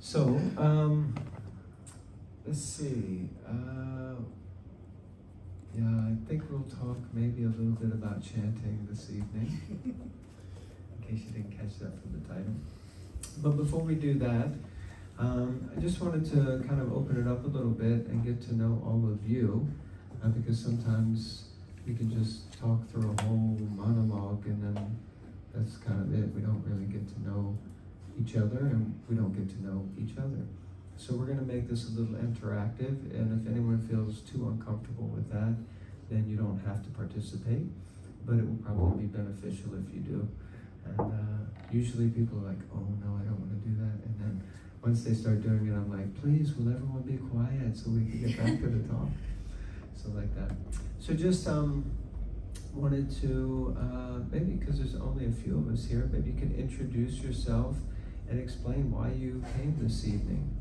So, let's see. Yeah, I think we'll talk maybe a little bit about chanting this evening, in case you didn't catch that from the title. But before we do that, I just wanted to kind of open it up a little bit and get to know all of you, because sometimes we can just talk through a whole monologue and then that's kind of it. We don't really get to know each other and we don't get to know each other. So we're going to make this a little interactive, and if anyone feels too uncomfortable with that, then you don't have to participate, but it will probably be beneficial if you do. And usually people are like, oh no, I don't want to do that, and then once they start doing it, I'm like, please, will everyone be quiet so we can get back to the talk? So like that. So just wanted to, maybe because there's only a few of us here, maybe you can introduce yourself and explain why you came this evening.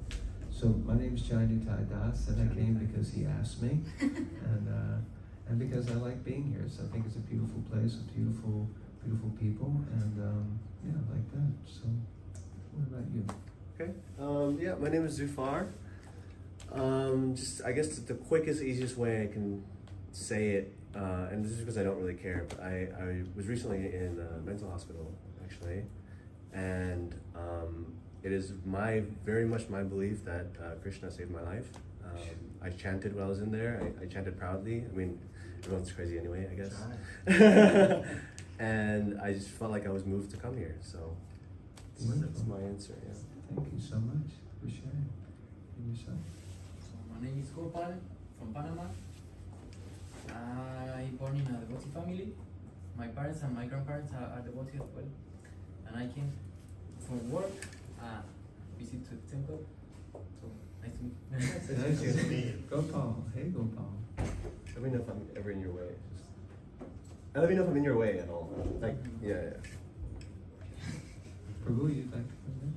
So my name's Nitai, and I came because he asked me, and because I like being here. So I think it's a beautiful place with beautiful people, and yeah, I like that. So what about you? Okay. Yeah, my name is Zufar. Just I guess the quickest, easiest way I can say it, and this is because I don't really care, but I was recently in a mental hospital actually, and it is very much my belief that Krishna saved my life. I chanted when I was in there. I chanted proudly. I mean, everyone's crazy anyway, I guess. And I just felt like I was moved to come here. So that's my answer. Yeah. Thank you so much for sharing. And yourself? So my name is Gopal from Panama. I born in a devotee family. My parents and my grandparents are devotees as well. And I came from work, visit to the temple. So nice to meet you. Nice to meet you. Gopal. Hey, Gopal. Let me know if I'm ever in your way. Let me know if I'm in your way at all. Like, yeah. Prabhu, you'd like to come in?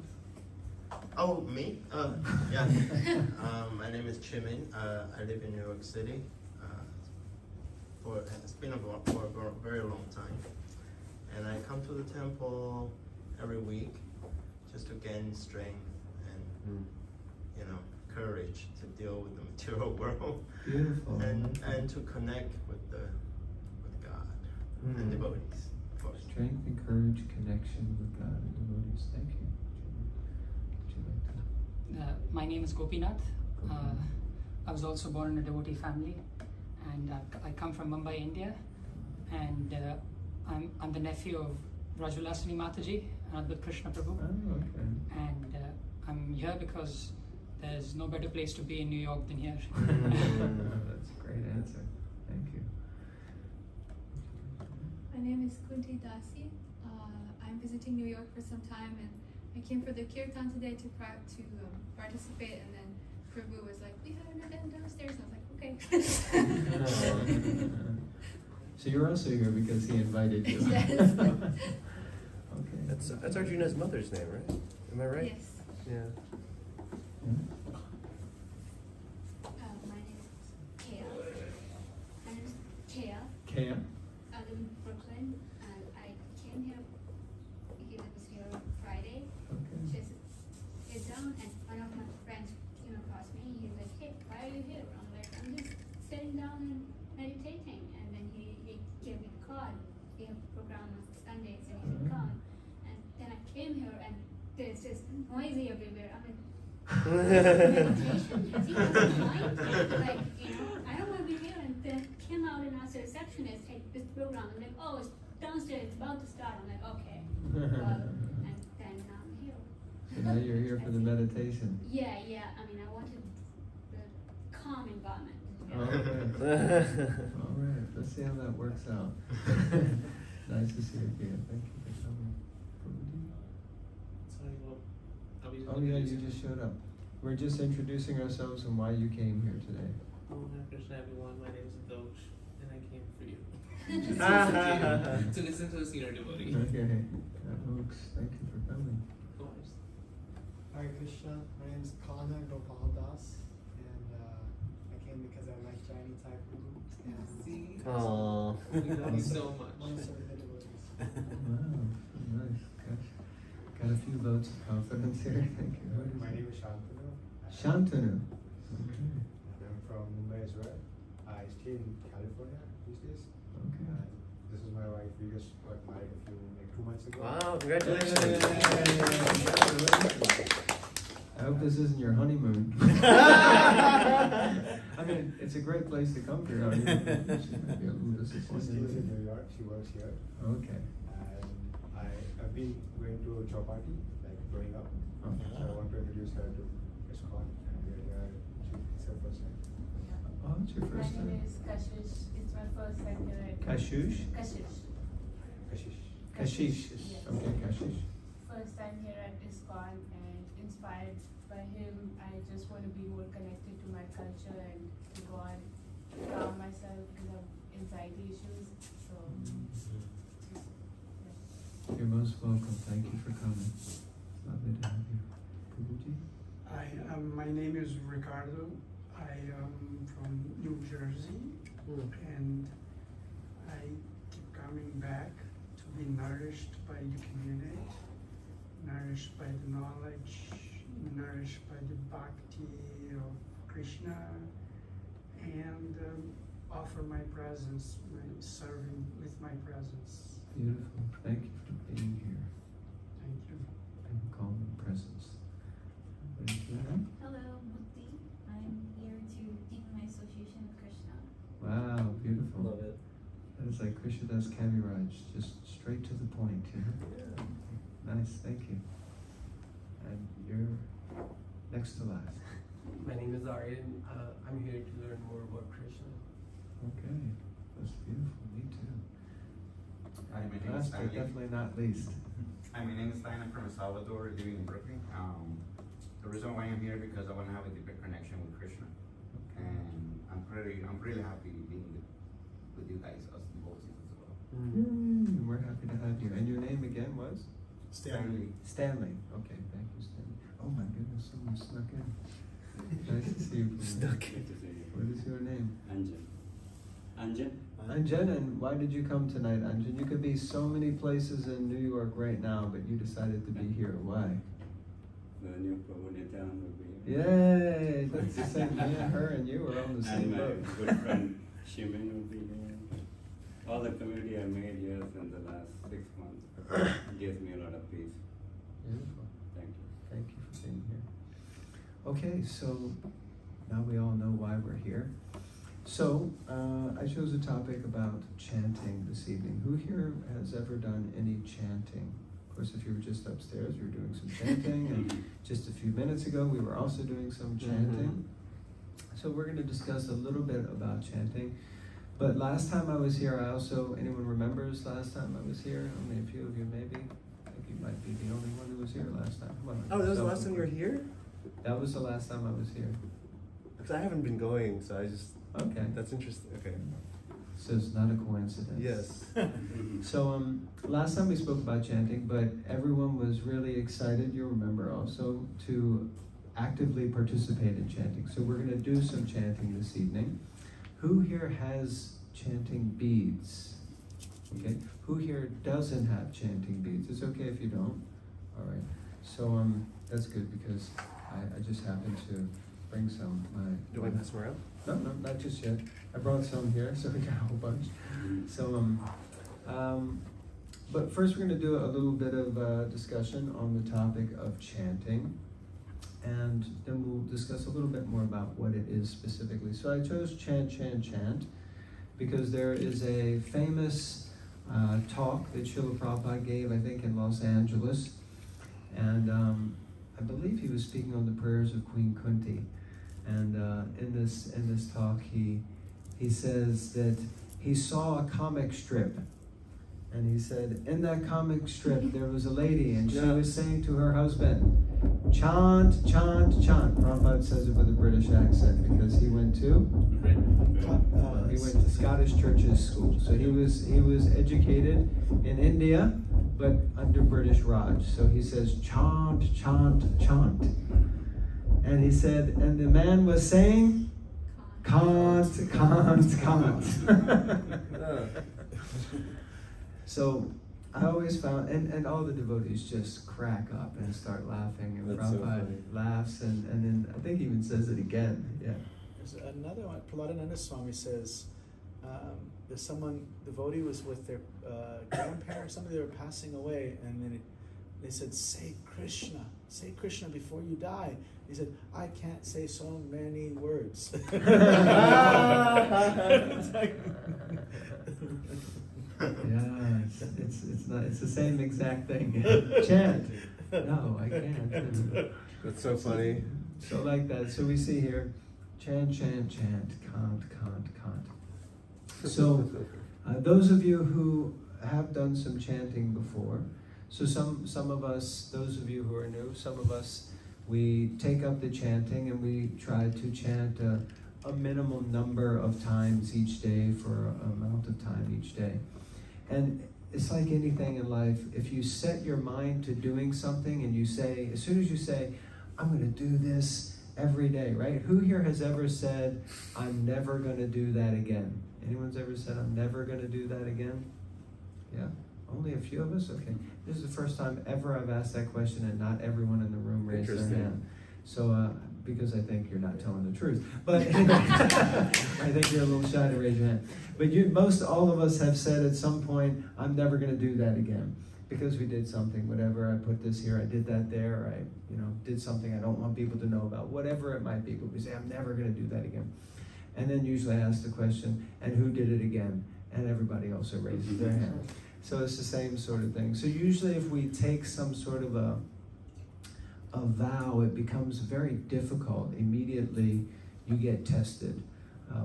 Oh, me? Yeah. My name is Chimin. I live in New York City. It's been for a very long time. And I come to the temple every week just to gain strength and, courage to deal with the material world. Beautiful. And to connect with God and devotees, of course. Strength and courage, connection with God and devotees. Thank you. Would you like to? My name is Gopinath. I was also born in a devotee family, and I come from Mumbai, India, and I'm the nephew of Rajulasani Mataji and Adbhut Krishna Prabhu. Oh, okay. And I'm here because there's no better place to be in New York than here. That's a great answer. Thank you. My name is Kunti Dasi. I'm visiting New York for some time, and I came for the kirtan today to participate, and then Prabhu was like, we have an event downstairs. I was like, okay. So you're also here because he invited you. Yes. Okay. That's Arjuna's mother's name, right? Am I right? Yes. Yeah. My name is Kea. My name is Kea. Kea? I live in Brooklyn, and I came here because I was here on Friday. Okay. Just sit down, and one of my friends came across me. He's like, "Hey, why are you here?" I'm like, "I'm just sitting down and meditating." And then he gave me a card. We have a program on Sundays, and he said, "Come." And then I came here, and there's just noisy everywhere. I'm like, meditation? Has he lost his mind? Like, I don't want to be here. And then came out and asked the receptionist, hey, this program. I'm like, oh, it's downstairs, it's about to start. I'm like, okay. And then now I'm here. So now you're here for the meditation. Yeah. I mean, I wanted the calm environment. Okay. All right. Let's see how that works out. Nice to see you again. Thank you for coming. Oh yeah, you just showed up. We're just introducing ourselves and why you came here today. Oh, hi Krishna everyone, my name is Dosh and I came for you. To listen to a senior devotee. Okay, that works. Thank you for coming. Of course. Hare Krishna, my name is Kana Gopal Das, and I came because I like Jani Thai Prabhu. See? Aww. We love you so much. Want to serve the devotees. Wow, so nice. Gosh. Got a few votes of confidence here. Thank you. My name is is Shantanu. Shantanu. And I'm from Mumbai as well. I stay in California these days. Okay. This is my wife. We just got married like 2 months ago. Wow, congratulations. I hope this isn't your honeymoon. I mean, it's a great place to come to. She might be a little She stays disappointed. in New York. She works here. Okay. And I've been going to Chapati like growing up. Oh. So I want to introduce her to ISKCON. And we're here. It's her first time. Oh, it's your first My name time. is Kashish. It's my first time here at Kashush? Kashish. Kashish. Kashish. Yes. Okay, Kashish. First time here at ISKCON and inspired by him. I just want to be more connected to my culture and to God, calm myself because of anxiety issues. So, yeah. You're most welcome. Thank you for coming. Lovely to have you. Prabhuji? Hi, my name is Ricardo. I am from New Jersey, and I keep coming back to be nourished by the community, nourished by the knowledge, nourished by the bhakti of Krishna, and offer my presence, my serving with my presence. Beautiful. Thank you for being here Thank you. and calming presence. Thank you. Hello, Mukti. I'm here to deepen my association with Krishna. Wow, beautiful. Love it. That is like Krishnadas Kaviraj, just straight to the point, you know? Nice, thank you. And you're next to last. My name is Aryan. I'm here to learn more about Krishna. Okay, that's beautiful, me too. Hi, my name is Last but Stanley. definitely not least. Hi, my name is Stanley. I'm from El Salvador, living in Brooklyn. The reason why I'm here because I want to have a deeper connection with Krishna, and I'm really happy being with you guys as devotees as well. We're happy to have you. And your name again was? Stanley. Stanley. Okay, thank you, Stanley. Oh my goodness, someone snuck in. Nice to see you. Snuck in. What is your name? Anjan. Anjan? Anjan, and why did you come tonight, Anjan? You could be so many places in New York right now, but you decided to be here. Why? The new Prabhu Nitai will be here. Yay! That's the same. Yeah, her and you are on the same And my boat. good friend Shimin will be here. All the community I made here in the last 6 months gives me a lot of peace. Beautiful. Thank you. Thank you for being here. Okay, so now we all know why we're here. So, I chose a topic about chanting this evening. Who here has ever done any chanting? Of course, if you were just upstairs, we were doing some chanting, and just a few minutes ago, we were also doing some chanting. So we're going to discuss a little bit about chanting. But last time I was here, anyone remembers last time I was here? Only a few of you maybe. I think you might be the only one who was here last time. Come on. Oh, that was the last time you were here? That was the last time I was here. Because I haven't been going, so I just. Okay. That's interesting. Okay. So it's not a coincidence. Yes. So last time we spoke about chanting, but everyone was really excited, you remember also, to actively participate in chanting. So we're going to do some chanting this evening. Who here has chanting beads? Okay. Who here doesn't have chanting beads? It's okay if you don't. All right. So that's good because I just happened to bring some. Do I pass them around? No, not just yet. I brought some here, so we got a whole bunch. So, but first we're going to do a little bit of discussion on the topic of chanting, and then we'll discuss a little bit more about what it is specifically. So I chose chant, chant, chant, because there is a famous talk that Srila Prabhupada gave, I think, in Los Angeles, and I believe he was speaking on the prayers of Queen Kunti. And in this talk, he says that he saw a comic strip, and he said in that comic strip there was a lady, and she was saying to her husband, "Chant, chant, chant." Prabhupada says it with a British accent because he went to Scottish Church's school, so he was educated in India, but under British Raj. So he says, "Chant, chant, chant." And he said, and the man was saying, "Can't, can't, can't." So I always found, and all the devotees just crack up and start laughing, and That's so Prabhupada funny. laughs, and then I think he even says it again. Yeah. There's another one. Prahladananda Swami says, there's someone, devotee was with their grandparents, somebody, they were passing away, and then they said, say Krishna before you die. He said, I can't say so many words. Yeah, it's the same exact thing. Chant. No, I can't. That's so funny. So like that. So we see here, chant, chant, chant, cant, cant, cant. So those of you who have done some chanting before, so some of us, those of you who are new, some of us, we take up the chanting and we try to chant a minimum number of times each day for an amount of time each day. And it's like anything in life, if you set your mind to doing something and you say, as soon as you say, I'm going to do this every day, right? Who here has ever said, I'm never going to do that again? Anyone's ever said, I'm never going to do that again? Yeah? Only a few of us? Okay. This is the first time ever I've asked that question and not everyone in the room raised their hand. So, because I think you're not telling the truth. But I think you're a little shy to raise your hand. But all of us have said at some point, I'm never going to do that again. Because we did something, whatever, I put this here, I did that there, or I did something I don't want people to know about, whatever it might be. But we say, I'm never going to do that again. And then usually I ask the question, and who did it again? And everybody also raises their hand. So it's the same sort of thing. So usually if we take some sort of a vow, it becomes very difficult. Immediately you get tested.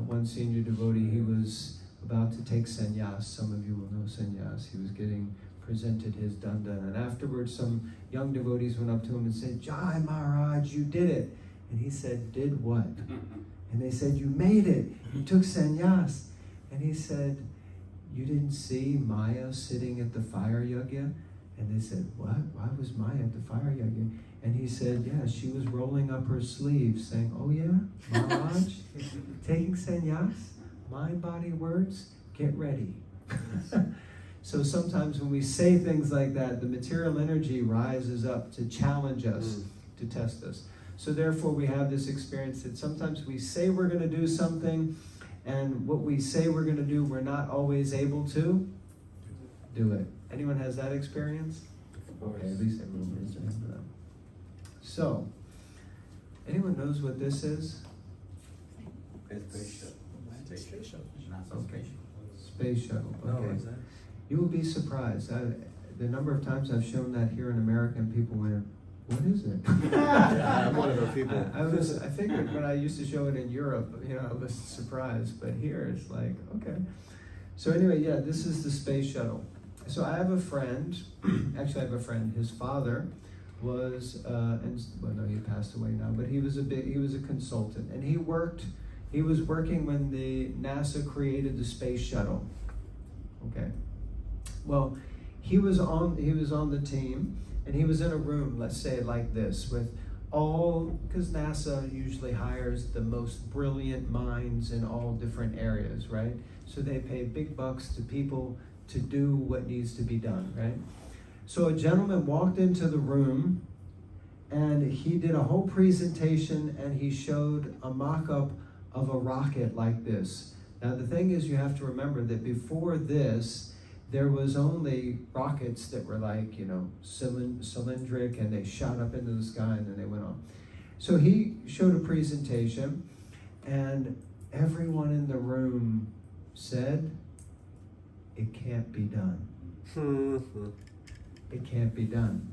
One senior devotee, he was about to take sannyas. Some of you will know sannyas. He was getting presented his danda. And afterwards some young devotees went up to him and said, Jai Maharaj, you did it. And he said, did what? And they said, you made it. You took sannyas. And he said, you didn't see Maya sitting at the fire yajna? And they said, what? Why was Maya at the fire yajna? And he said, yeah, she was rolling up her sleeves saying, oh yeah, Maharaj, taking sannyas, mind, body, words, get ready. So sometimes when we say things like that, the material energy rises up to challenge us, to test us. So therefore we have this experience that sometimes we say we're going to do something, and what we say we're going to do, we're not always able to do it. Anyone has that experience? Okay, at least everyone raised their hand for that. So, anyone knows what this is? Space shuttle. Okay. Space shuttle. No, Okay. what is that? You will be surprised. The number of times I've shown that here in America, and people went, what is it? I'm one of those people. I figured when I used to show it in Europe, I was surprised, but here it's like, okay. So anyway, yeah, this is the space shuttle. So I have a friend, actually I have a friend, his father was, he passed away now, but he was a consultant, and he was working when the NASA created the space shuttle. Okay. Well, he was on the team, and he was in a room, let's say like this, with because NASA usually hires the most brilliant minds in all different areas, right? So they pay big bucks to people to do what needs to be done, right? So a gentleman walked into the room, and he did a whole presentation, and he showed a mock-up of a rocket like this. Now the thing is, you have to remember that before this, there was only rockets that were like, cylindric, and they shot up into the sky and then they went on. So he showed a presentation, and everyone in the room said, it can't be done. It can't be done.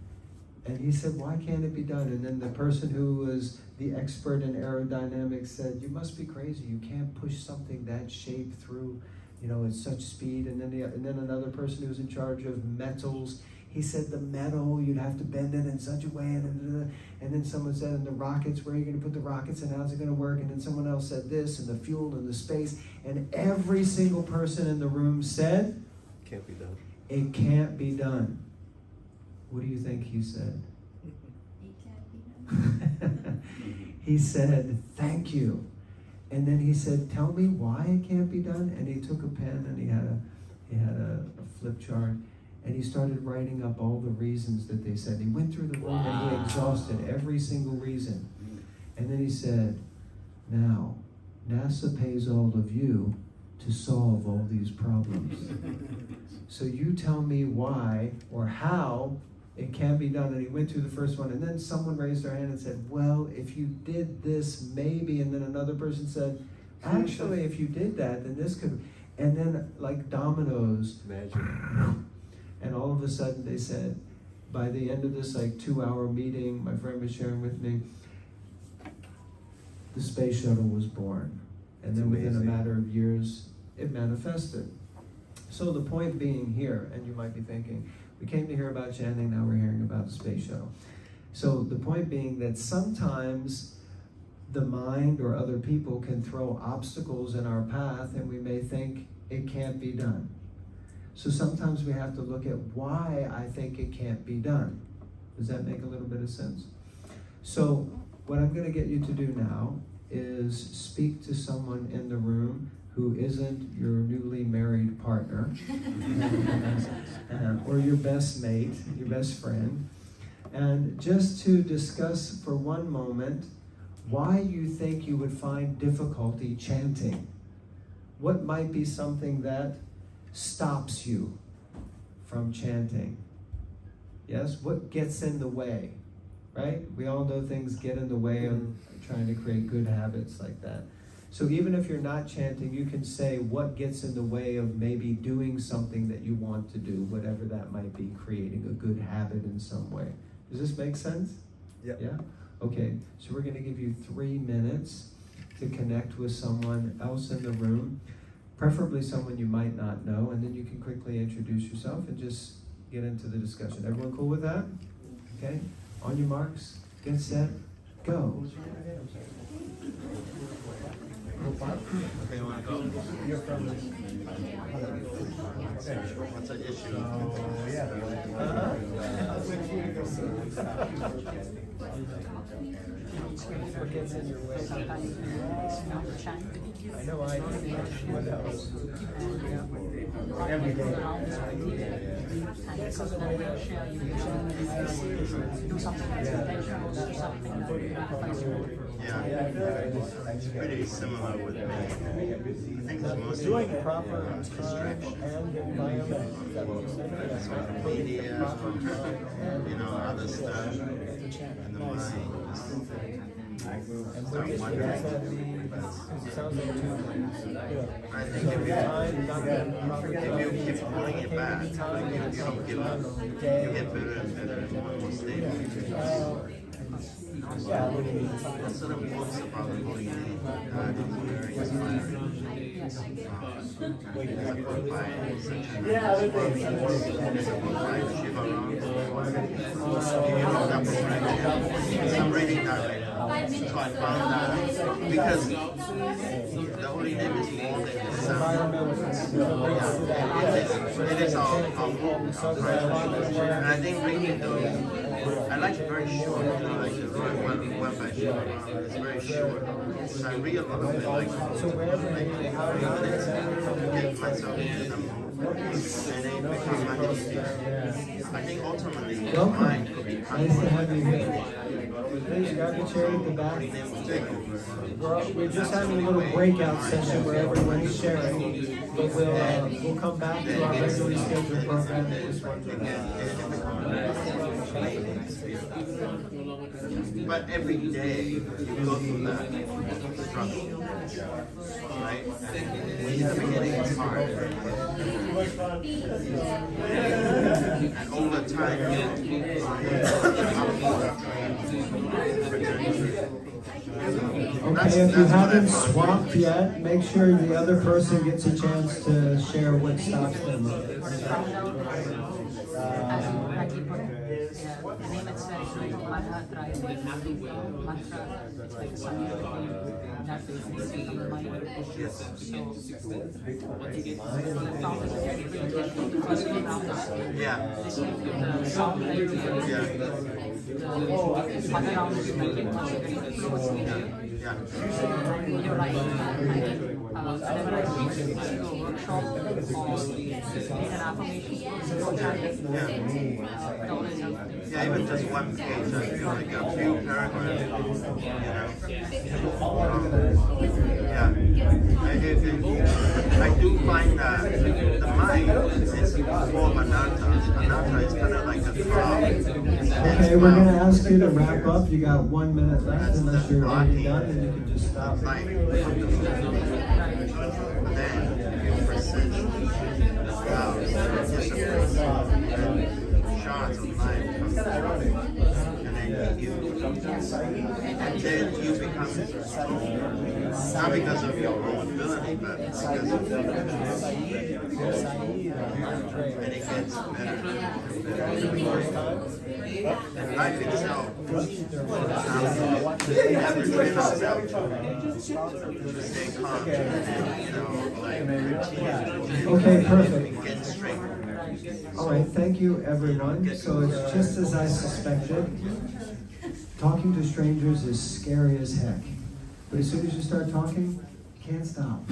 And he said, why can't it be done? And then the person who was the expert in aerodynamics said, you must be crazy. You can't push something that shape through, at such speed. And then another person who was in charge of metals, he said the metal, you'd have to bend it in such a way. And then someone said, and the rockets, where are you going to put the rockets and how's it going to work? And then someone else said this, and the fuel and the space. And every single person in the room said, can't be done. It can't be done. What do you think he said? It can't be done. He said, thank you. And then he said, tell me why it can't be done. And he took a pen and he had a flip chart. And he started writing up all the reasons that they said. He went through the room and he exhausted every single reason. And then he said, now, NASA pays all of you to solve all these problems. So you tell me why or how it can be done. And he went through the first one, and then someone raised their hand and said, well, if you did this, maybe. And then another person said, actually, if you did that, then this could. And then, like dominoes, Magic. and all of a sudden they said, by the end of this like 2-hour meeting, my friend was sharing with me, the space shuttle was born. And then within a matter of years, it manifested. So the point being here, and you might be thinking, we came to hear about chanting, now we're hearing about the space shuttle. So the point being that sometimes the mind or other people can throw obstacles in our path and we may think it can't be done. So sometimes we have to look at why I think it can't be done. Does that make a little bit of sense? So what I'm going to get you to do now is speak to someone in the room who isn't your newly married partner or your best mate, your best friend, and just to discuss for one moment why you think you would find difficulty chanting. What might be something that stops you from chanting? Yes, what gets in the way, right? We all know things get in the way of trying to create good habits like that. So even if you're not chanting, you can say what gets in the way of maybe doing something that you want to do, whatever that might be, creating a good habit in some way. Does this make sense? Yep. Yeah? Okay, so we're going to give you 3 minutes to connect with someone else in the room, preferably someone you might not know, and then you can quickly introduce yourself and just get into the discussion. Everyone cool with that? Okay, on your marks, get set, go. Okay, you want to go? You're from what's the issue? What gets in your way? I know I do. What else? Every day. Yeah, it's pretty similar with me. I think it's mostly doing proper distraction. and environment. Social media, other stuff, and the mind. Start wondering. It sounds like 2 things. I think if you keep pulling it back, you don't give up, you get better and better and more stable. That's sort of books about the holy name. God is very inspiring. I'm reading that right now. So I found that because the holy name is more than the sound. It is our presence. And I think reading those, I like it very short, like the one by short. It's very short. So I read a little bit, like 3 minutes, get myself into the mood, and it becomes my easier. I think ultimately, the mind could be Nice to have you here. Please grab a chair at the back. We're just having a little breakout session where everyone's sharing, but we'll come back to our regularly scheduled program at this one. But every day you go through that struggle, right? In the beginning it's hard. And over time Okay, if you haven't swapped yet, make sure the other person gets a chance to share what stops them. The name itself is Manhattan. then after mantra. It's like scientifically that is the state of the mind. So once you get to the topic is very different. The first few rounds, Yeah. the sound very different. The other round is like very you're right. Whenever I teach a workshop or lead an affirmation, Yeah, even just one page, I feel like a few paragraphs, yeah. I do find that the mind is more of anatta. Anatta is kind of like a throb. Okay, we're going to ask you to wrap up. You got 1 minute left, unless you're already done, and you can just stop. Then precision, shots of life comes through, and then you become strong. Not because of your own ability, but because of the and it gets better. Life itself, you have to train yourself to stay calm, Okay, perfect. get straight. All right, thank you, everyone. So it's just as I suspected. Talking to strangers is scary as heck. But as soon as you start talking, you can't stop.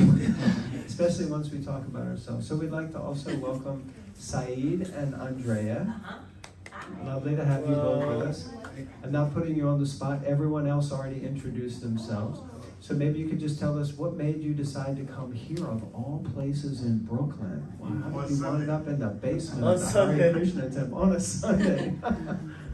Especially once we talk about ourselves. So we'd like to also welcome Saeed and Andrea. Lovely to have you both with us. I'm not putting you on the spot. Everyone else already introduced themselves. So maybe you could just tell us what made you decide to come here of all places in Brooklyn. Wow, you wound up in the basement of the Hare Krishna temple on a Sunday.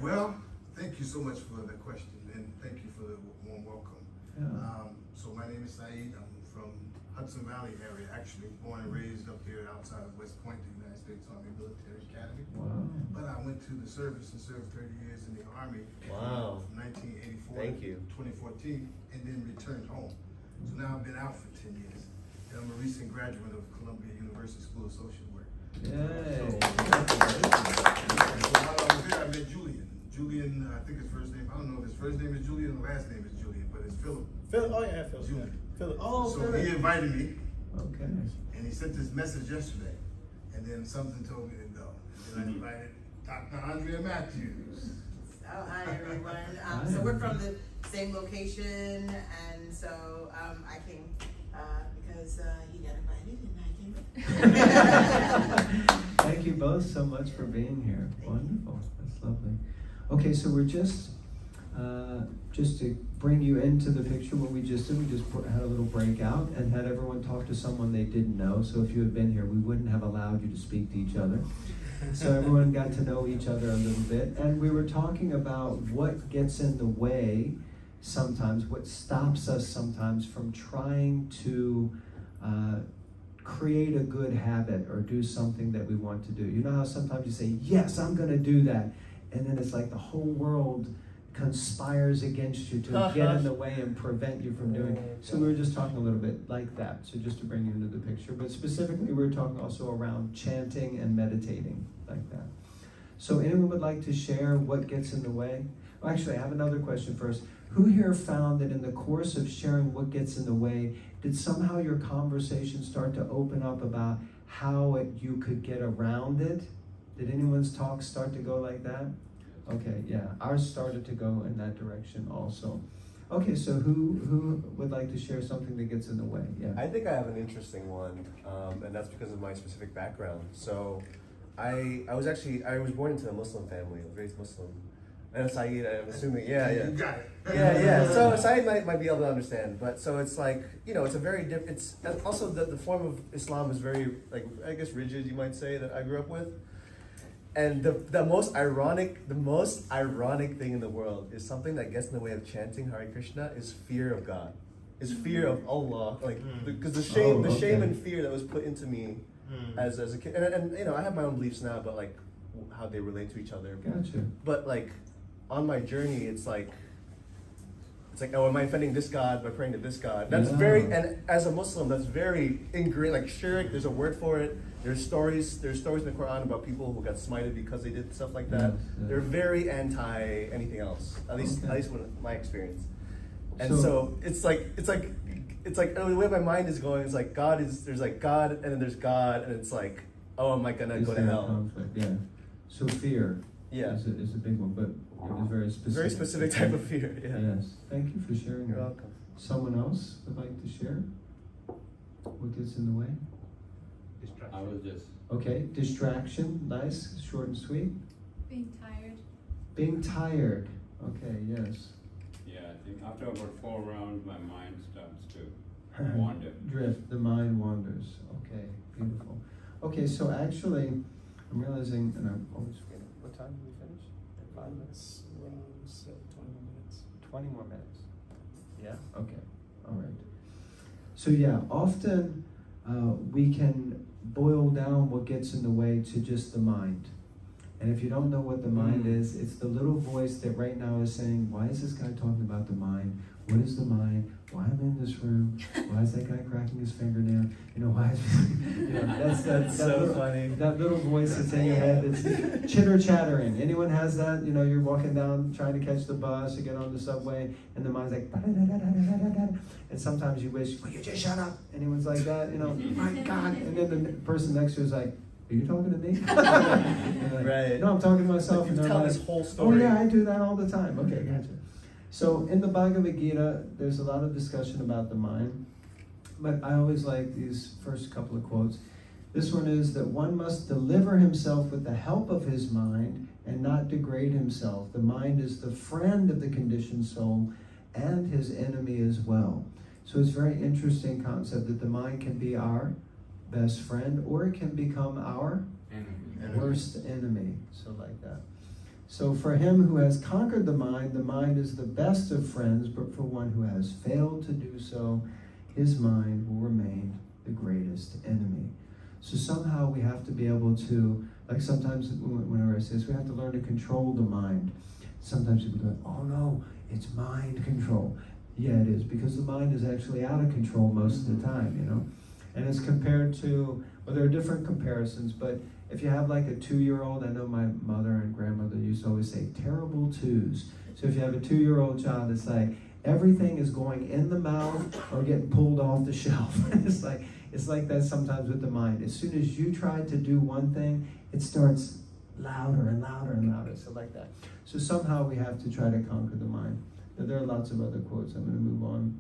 Well, thank you so much for the question, and thank you for the warm welcome. Yeah. So my name is Saeed. I'm from Hudson Valley area, actually born and raised up here outside of West Point, the United States Army Military Academy. Wow. But I went to the service and served 30 years in the Army. Wow. From 1984 Thank you. to 2014, and then returned home. So now I've been out for 10 years. And I'm a recent graduate of Columbia University School of Social Work. Yay. So while I was there, I met Julian. Julian, I think his first name, I don't know if his first name is Julian or last name is Julian, but it's Philip. Philip, oh yeah, Philip. Julian. Philip. Oh, So Philip. he invited me, Okay. and he sent this message yesterday, and then something told me to go. And then I invited Dr. Andrea Matthews. Oh, hi everyone. So we're from the same location, and so I came because he got invited, and I came. Thank you both so much for being here. Wonderful. That's lovely. Okay, so we're just to bring you into the picture, what we just did, we just had a little breakout and had everyone talk to someone they didn't know. So if you had been here, we wouldn't have allowed you to speak to each other. So everyone got to know each other a little bit. And we were talking about what gets in the way sometimes, what stops us sometimes from trying to create a good habit or do something that we want to do. You know how sometimes you say, yes, I'm going to do that. And then it's like the whole world conspires against you to get in the way and prevent you from doing it. So we were just talking a little bit like that, so just to bring you into the picture. But specifically, we were talking also around chanting and meditating like that. So anyone would like to share what gets in the way? Well, actually, I have another question first. Who here found that in the course of sharing what gets in the way, did somehow your conversation start to open up about how you could get around it? Did anyone's talk start to go like that? Okay, yeah, ours started to go in that direction also. Okay, so who would like to share something that gets in the way? Yeah. I think I have an interesting one, and that's because of my specific background. So, I was born into a Muslim family. I was raised Muslim. And Saeed, I'm assuming, yeah. You got it. Yeah. So Saeed might be able to understand, but so it's like, it's a very different. It's also the form of Islam is very, like, I guess rigid, you might say, that I grew up with. And the most ironic thing in the world is something that gets in the way of chanting Hare Krishna is fear of God, is fear of Allah, like because the shame and fear that was put into me as a kid, and I have my own beliefs now, but like how they relate to each other. Gotcha. But like on my journey, it's it's like, oh, am I offending this God by praying to this God? That's very, and as a Muslim, that's very ingrained. Like shirk, there's a word for it. There's stories in the Quran about people who got smited because they did stuff like that. They're very anti anything else. At least in my experience. And so it's like the way my mind is going is like there's like God and then there's God and it's like, oh, am I gonna go to hell? Conflict, yeah. So fear. Is a big one, but it was very specific. Very specific type of fear. Yeah. Yes. Thank you for sharing. You're that. welcome. Someone else would like to share? What gets in the way? I was just. Okay, distraction. Nice, short and sweet. Being tired. Being tired. Okay, yes. Yeah, I think after about 4 rounds, my mind starts to wander. Drift. The mind wanders. Okay, beautiful. Okay, so actually, I'm realizing, and I'm always forgetting. What time did we finish? 5 minutes. 20 more minutes. 20 more minutes. Yeah. Okay. All right. So yeah, often we can boil down what gets in the way to just the mind. And if you don't know what the mind is, it's the little voice that right now is saying, why is this guy talking about the mind? What is the mind? Why am I in this room? Why is that guy cracking his fingernail? You know, why is that's so little, funny. That little voice that's in your head, it's chitter chattering. Anyone has that? You know, you're walking down trying to catch the bus, you get on the subway, and the mind's like, and sometimes you wish, will you just shut up? Anyone's like that? You know, my God. And then the person next to you is like, are you talking to me? Like, right. No, I'm talking to myself. Like you tell this whole Oh story. yeah, I do that all the time. Okay, gotcha. So in the Bhagavad Gita, there's a lot of discussion about the mind, but I always like these first couple of quotes. This one is that one must deliver himself with the help of his mind and not degrade himself. The mind is the friend of the conditioned soul and his enemy as well. So it's a very interesting concept that the mind can be our best friend or it can become our worst enemy. So like that. So for him who has conquered the mind is the best of friends, but for one who has failed to do so, his mind will remain the greatest enemy. So somehow we have to be able to, like sometimes whenever I say this, we have to learn to control the mind. Sometimes people go, oh no, it's mind control. Yeah, it is, because the mind is actually out of control most of the time, you know. And it's compared to, well, there are different comparisons, but if you have like a 2-year-old, I know my mother and grandmother used to always say terrible twos. So if you have a 2-year-old child, it's like everything is going in the mouth or getting pulled off the shelf. It's like that sometimes with the mind. As soon as you try to do one thing, it starts louder and louder and louder. So like that. So somehow we have to try to conquer the mind. There are lots of other quotes. I'm going to move on.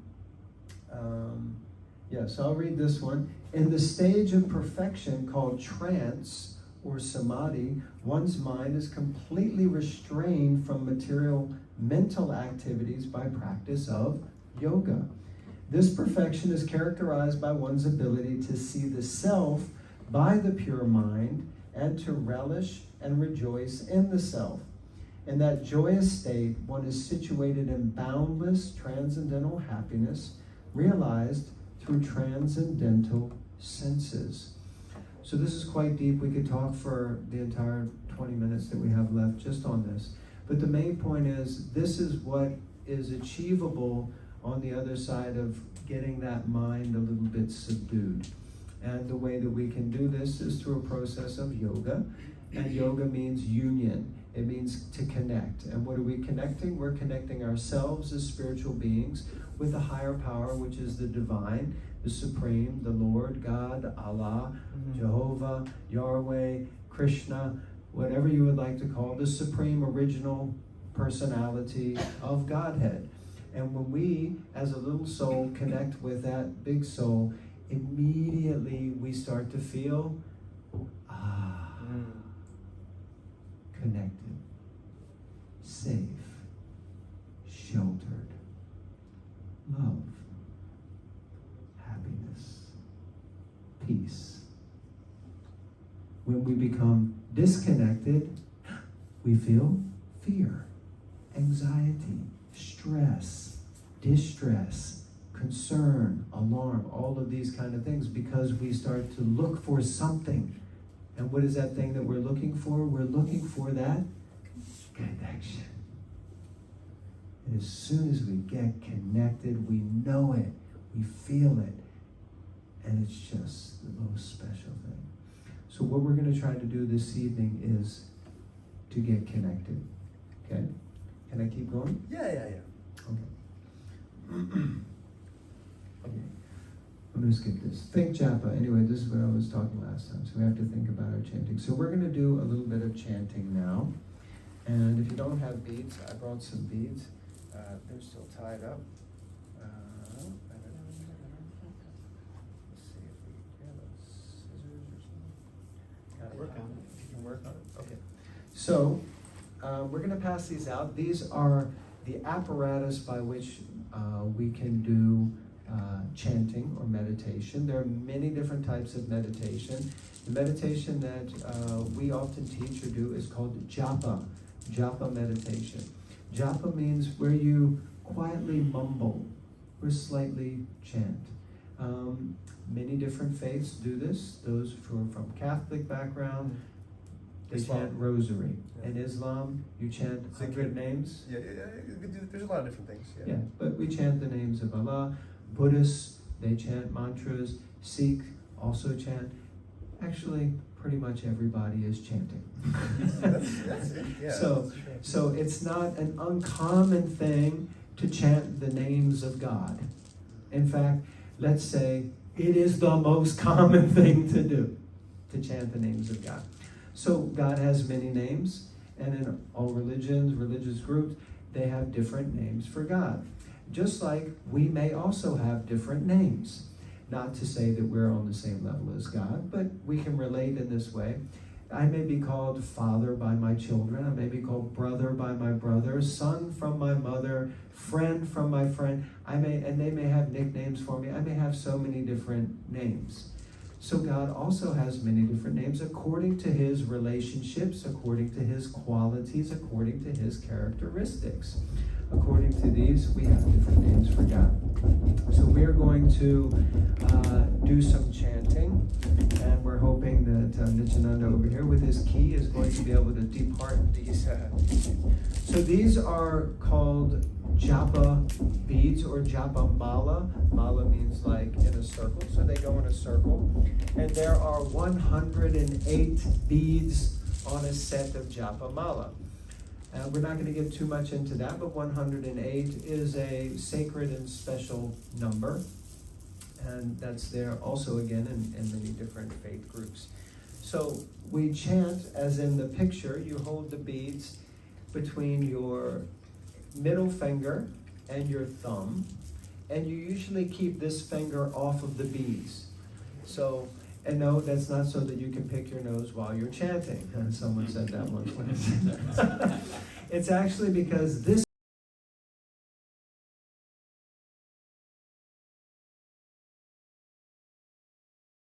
So I'll read this one. In the stage of perfection called trance or samadhi, one's mind is completely restrained from material mental activities by practice of yoga. This perfection is characterized by one's ability to see the self by the pure mind and to relish and rejoice in the self. In that joyous state, one is situated in boundless transcendental happiness, realized through transcendental senses. So this is quite deep. We could talk for the entire 20 minutes that we have left just on this. But the main point is, this is what is achievable on the other side of getting that mind a little bit subdued. And the way that we can do this is through a process of yoga. And yoga means union. It means to connect. And what are we connecting? We're connecting ourselves as spiritual beings with a higher power, which is the divine, the supreme, the Lord, God, Allah, Jehovah, Yahweh, Krishna, whatever you would like to call the supreme original personality of Godhead. And when we, as a little soul, connect with that big soul, immediately we start to feel connected, safe, sheltered, love, happiness, peace. When we become disconnected, we feel fear, anxiety, stress, distress, concern, alarm, all of these kind of things, because we start to look for something. And what is that thing that we're looking for? We're looking for that connection. And as soon as we get connected, we know it, we feel it, and it's just the most special thing. So what we're going to try to do this evening is to get connected. Okay? Can I keep going? Yeah. Okay. Okay. I'm going to skip this. Think japa. Anyway, this is what I was talking last time. So we have to think about our chanting. So we're going to do a little bit of chanting now. And if you don't have beads, I brought some beads. They're still tied up. Let's see if we can have scissors or something. Work on it. You can work on it? Okay. So we're going to pass these out. These are the apparatus by which we can do chanting or meditation. There are many different types of meditation. The meditation that we often teach or do is called japa meditation. Japa means where you quietly mumble or slightly chant. Many different faiths do this. Those who are from Catholic background, they Islam. chant rosary. Yeah. In Islam, you chant 100 names. Yeah, there's a lot of different things. Yeah, but we chant the names of Allah. Buddhists, they chant mantras. Sikh also chant. Actually, pretty much everybody is chanting. That's it. Yeah, So it's not an uncommon thing to chant the names of God. In fact, let's say it is the most common thing to do, to chant the names of God. So God has many names, and in all religions, religious groups, they have different names for God. Just like we may also have different names. Not to say that we're on the same level as God, but we can relate in this way. I may be called father by my children. I may be called brother by my brother, son from my mother, friend from my friend. And they may have nicknames for me. I may have so many different names. So God also has many different names according to his relationships, according to his qualities, according to his characteristics. According to these, we have different names for God. So we're going to do some chanting, and we're hoping that Nityananda over here with his key is going to be able to depart these. So these are called japa beads or japa mala. Mala means like in a circle, so they go in a circle. And there are 108 beads on a set of japa mala. We're not going to get too much into that, but 108 is a sacred and special number. And that's there also again in many different faith groups. So we chant as in the picture. You hold the beads between your middle finger and your thumb. And you usually keep this finger off of the beads. So, and no, that's not so that you can pick your nose while you're chanting. Someone said that once when I said that. It's actually because this